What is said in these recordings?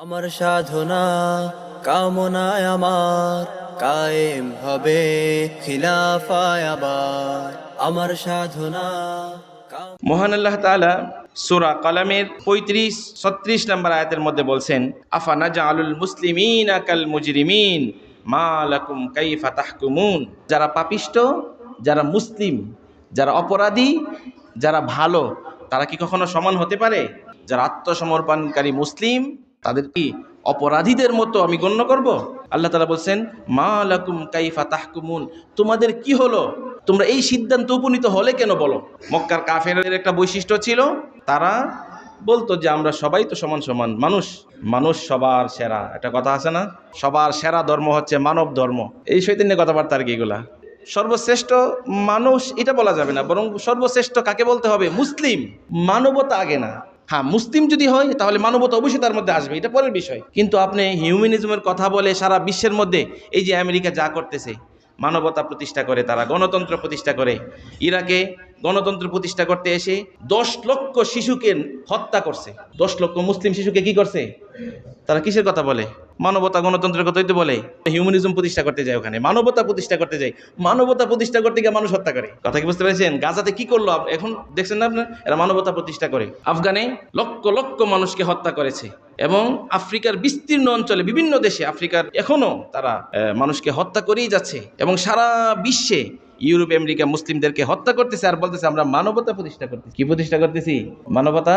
আমার সাধনা কামনায় আমার কায়েম হবে খিলাফায় আবার। আমার সাধনা মহান আল্লাহ তাআলা সূরা কালামের 35-36 নম্বর আয়াতের মধ্যে বলছেন, আফানাজআলুল মুসলিমিনা কাল মুজরিমিন মা লাকুম কাইফা তাহকুমুন। যারা পাপিষ্ট, যারা মুসলিম, যারা অপরাধী, যারা ভালো, তারা কি কখনো সমান হতে পারে? যারা আত্মসমর্পণকারী মুসলিম, তাদের কি অপরাধীদের মতো আমি গণ্য করব? আল্লাহ তাআলা বলছেন, মা লাকুম কাইফা তাহকুমুন, তোমাদের কি হলো, তোমরা এই সিদ্ধান্ত উপনীত হলে কেন বলো? মক্কার কাফেরদের একটা বৈশিষ্ট্য ছিল, তারা বলতো যে আমরা সবাই তো সমান সমান মানুষ, মানুষ সবার সেরা। একটা কথা আছে না, সবার সেরা ধর্ম হচ্ছে মানব ধর্ম। এই শয়তানের কথাবার্তা আর কি এগুলা। সর্বশ্রেষ্ঠ মানুষ এটা বলা যাবে না, বরং সর্বশ্রেষ্ঠ কাকে বলতে হবে? মুসলিম। মানবতা আগে না। হ্যাঁ, মুসলিম যদি হয় তাহলে মানবতা অবশ্যই তার মধ্যে আসবে, এটা পরের বিষয়। কিন্তু আপনি হিউম্যানিজমের কথা বলে সারা বিশ্বের মধ্যে এই যে আমেরিকা যা করতেছে, মানবতা প্রতিষ্ঠা করে, তারা গণতন্ত্র প্রতিষ্ঠা করে। ইরাকে গণতন্ত্র প্রতিষ্ঠা করতে এসে 10 লক্ষ শিশুকে হত্যা করছে। 10 লক্ষ মুসলিম শিশুকে কি করছে? তারা কিসের কথা বলে? মানবতা গণতন্ত্রের কথাই তো বলে। হিউম্যানিজম প্রতিষ্ঠা করতে যায়, ওখানে মানবতা প্রতিষ্ঠা করতে যায়। মানবতা প্রতিষ্ঠা করতে গিয়ে মানুষ হত্যা করে। কথা কি বুঝতে পেরেছেন? গাজাতে কি করলো এখন দেখছেন না আপনার? এরা মানবতা প্রতিষ্ঠা করে। আফগানে লক্ষ লক্ষ মানুষকে হত্যা করেছে, এবং আফ্রিকার বিস্তীর্ণ অঞ্চলে বিভিন্ন দেশে আফ্রিকার এখনো তারা মানুষকে হত্যা করেই যাচ্ছে, এবং সারা বিশ্বে ইউরোপ আমেরিকা মুসলিমদেরকে হত্যা করতেছে আর বলতেছে আমরা মানবতা প্রতিষ্ঠা করতেছি। কি প্রতিষ্ঠা করতেছি? মানবতা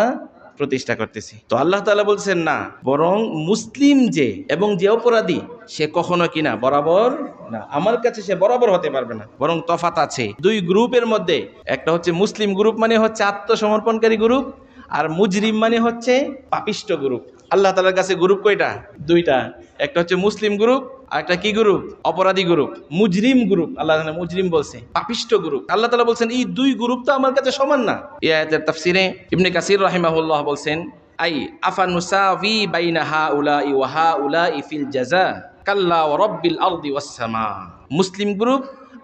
প্রতিষ্ঠা করতেছি। তো আল্লাহ তাআলা বলছেন না, বরং মুসলিম যে এবং যে অপরাধী সে কখনো কিনা বরাবর না, আমার কাছে সে বরাবর হতে পারবে না, বরং তফাৎ আছে। দুই গ্রুপের মধ্যে, একটা হচ্ছে মুসলিম গ্রুপ, মানে হচ্ছে আত্মসমর্পণকারী গ্রুপ, আর মুজরিম মানে হচ্ছে পাপিষ্ট গ্রুপ। আল্লাহ তাআলার কাছে গ্রুপ কয়টা? দুইটা। একটা হচ্ছে মুসলিম গ্রুপ, আর একটা কি গ্রুপ? অপরাধী গ্রুপ। মুজরিম গ্রুপ, আল্লাহ মুজরিম বলছে, পাপিষ্ট গ্রুপ। আল্লাহ তাআলা বলছেন এই দুই গ্রুপ তো আমার কাছে সমান না। এই আয়াতের তাফসিরে ইবনে কাসির রাহিমাহুল্লাহ বলছেন, আই আফানুসাওয়ি বাইনা হাউলাই ওয়া হাউলাই ফিল জাযা কাল্লা ওয়া রাব্বিল আরদি ওয়াস সামা। মুসলিম গ্রুপ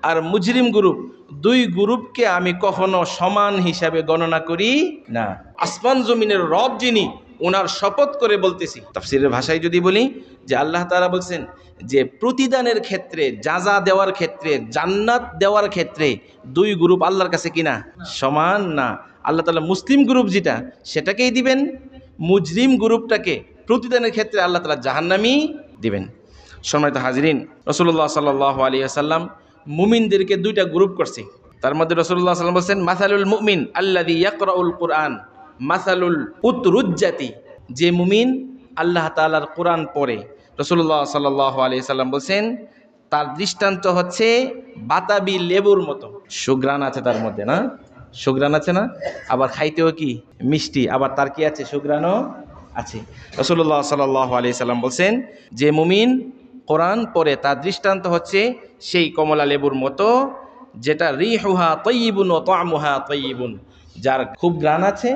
আর মুজরিম গ্রুপ, দুই গ্রুপকে আমি কখনো সমান হিসাবে গণনা করি না। আসমান জমিনের রব যিনি, ওনার শপথ করে বলতেছি। তাফসীরের ভাষায় যদি বলি যে আল্লাহ তাআলা বলছেন যে প্রতিদানের ক্ষেত্রে, যাজা দেওয়ার ক্ষেত্রে, জান্নাত দেওয়ার ক্ষেত্রে দুই গ্রুপ আল্লাহর কাছে কিনা সমান না। আল্লাহ তাআলা মুসলিম গ্রুপ যেটা সেটাকেই দিবেন, মুজরিম গ্রুপটাকে প্রতিদানের ক্ষেত্রে আল্লাহ তাআলা জাহান্নামী দিবেন। সম্মানিত হাজিরিন, রাসূলুল্লাহ সাল্লাল্লাহু আলাইহি ওয়াসাল্লাম মুমিনদেরকে দুইটা গ্রুপ করছে। তার মধ্যে রাসূলুল্লাহ সাল্লাল্লাহু আলাইহি ওয়াসাল্লাম বলেন, মাসালুল মুমিন আল্লাযী ইয়াকরাউল কুরআন মাসালুল উতরুজ্জাতি। যে মুমিন আল্লাহ তাআলার কোরআন পড়ে, রাসূলুল্লাহ সাল্লাল্লাহু আলাইহি ওয়াসাল্লাম বলেন তার দৃষ্টান্ত হচ্ছে বাতাবি লেবুর মতো। সুঘ্রাণ আছে তার মধ্যে, না? সুঘ্রাণ আছে না? আবার খাইতেও কি মিষ্টি, আবার তার কি আছে? সুঘ্রাণও আছে। রাসূলুল্লাহ সাল্লাল্লাহু আলাইহি ওয়াসাল্লাম বলেন যে মুমিন কোরআন পড়ে তার দৃষ্টান্ত হচ্ছে সেই কমলা লেবুর মতো, যেটা রিহুহা তাইয়িবুন ওয়া তা'মুহা তাইয়িবুন, যার খুব ঘ্রাণ আছে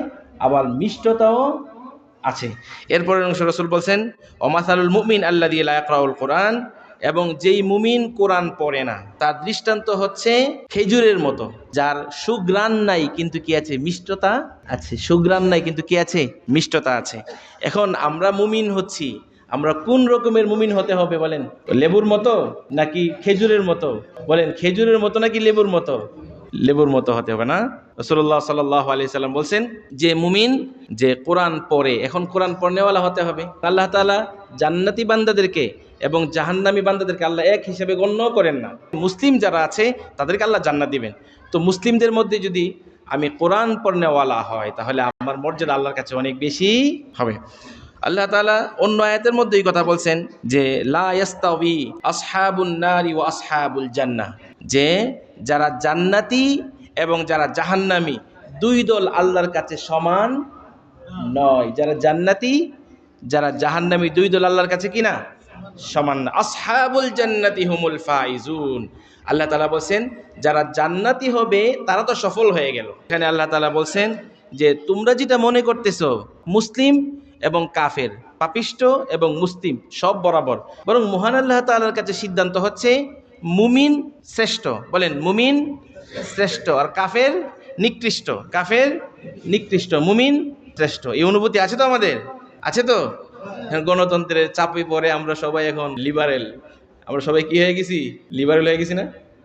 আবার মিষ্টতাও আছে। এরপরের অংশ রাসূল বলছেন, ওমাসালুল মুমিন আল্লাযী লা ইয়াকরাউল কুরআন, এবং যেই মুমিন কোরআন পড়ে না তার দৃষ্টান্ত হচ্ছে খেজুরের মতো, যার সুঘ্রাণ নাই কিন্তু কি আছে? মিষ্টতা আছে। সুঘ্রাণ নাই কিন্তু কি আছে? মিষ্টতা আছে। এখন আমরা মুমিন হচ্ছি, আমরা কোন রকমের মুমিন হতে হবে বলেন? লেবুর মতো নাকি খেজুরের মতো? বলেন, খেজুরের মতো নাকি লেবুর মতো? লেবুর মতো হতে হবে, না? রাসূলুল্লাহ সাল্লাল্লাহু আলাইহি সাল্লাম বলছেন যে মুমিন যে কোরআন পড়ে, এখন কোরআন পড়নেওয়ালা হতে হবে। আল্লাহ তাআলা জান্নাতি বান্দাদেরকে এবং জাহান্নামী বান্দাদেরকে আল্লাহ এক হিসেবে গণ্য করেন না। মুসলিম যারা আছে তাদেরকে আল্লাহ জান্নাত দিবেন। তো মুসলিমদের মধ্যে যদি আমি কোরআন পড়নেওয়ালা হয় তাহলে আমার মর্যাদা আল্লাহর কাছে অনেক বেশি হবে। আল্লাহ তাআলা অন্য আয়াতের মধ্যে এই কথা বলছেন যে লা ইয়াস্তাউই আসহাবুন নারি ওয়া আসহাবুল জান্নাহ, যে যারা জান্নাতি এবং যারা জাহান্নামী দুই দল আল্লাহর কাছে সমান নয়। যারা জান্নাতি, যারা জাহান্নামী দুই দল আল্লাহর কাছে কিনা সমান না। আসহাবুল জান্নাতি হুমুল ফাইজুন। আল্লাহ তাআলা বলছেন যারা জান্নাতি হবে তারা তো সফল হয়ে গেল। এখানে আল্লাহ তাআলা বলছেন যে তোমরা যেটা মনে করতেছো মুসলিম এবং কাফের, পাপিষ্ট এবং মুসলিম সব বরাবর, বরং মহান আল্লাহ তাআলার কাছে সিদ্ধান্ত হচ্ছে মুমিন শ্রেষ্ঠ। বলেন, মুমিন শ্রেষ্ঠ আর কাফের নিকৃষ্ট। কাফের নিকৃষ্ট, মুমিন শ্রেষ্ঠ। এই অনুভূতি আছে তো আমাদের? আছে তো? গণতন্ত্রের চাপে পড়ে আমরা সবাই এখন লিবারেল, আমরা সবাই কি হয়ে গেছি? লিবারেল হয়ে গেছি না?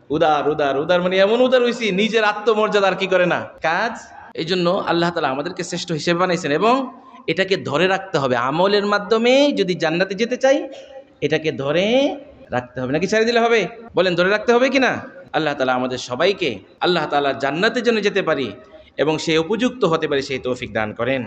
উদার উদার উদার মানে এমন উদার হয়েছি, নিজের আত্মমর্যাদার কি করে না কাজ। এই জন্য আল্লাহ তাআলা আমাদেরকে শ্রেষ্ঠ হিসেবে বানাইছেন এবং এটাকে ধরে রাখতে হবে। আমলের মাধ্যমে যদি জান্নাতে যেতে চাই এটাকে ধরে রাখতে হবে, নাকি ছেড়ে দিলে হবে? বলেন ধরে রাখতে হবে কিনা? আল্লাহ তাআলা আমাদের সবাইকে আল্লাহ তাআলা জান্নাতে যেন যেতে পারি এবং সেই উপযুক্ত হতে পারি সেই তৌফিক দান করেন।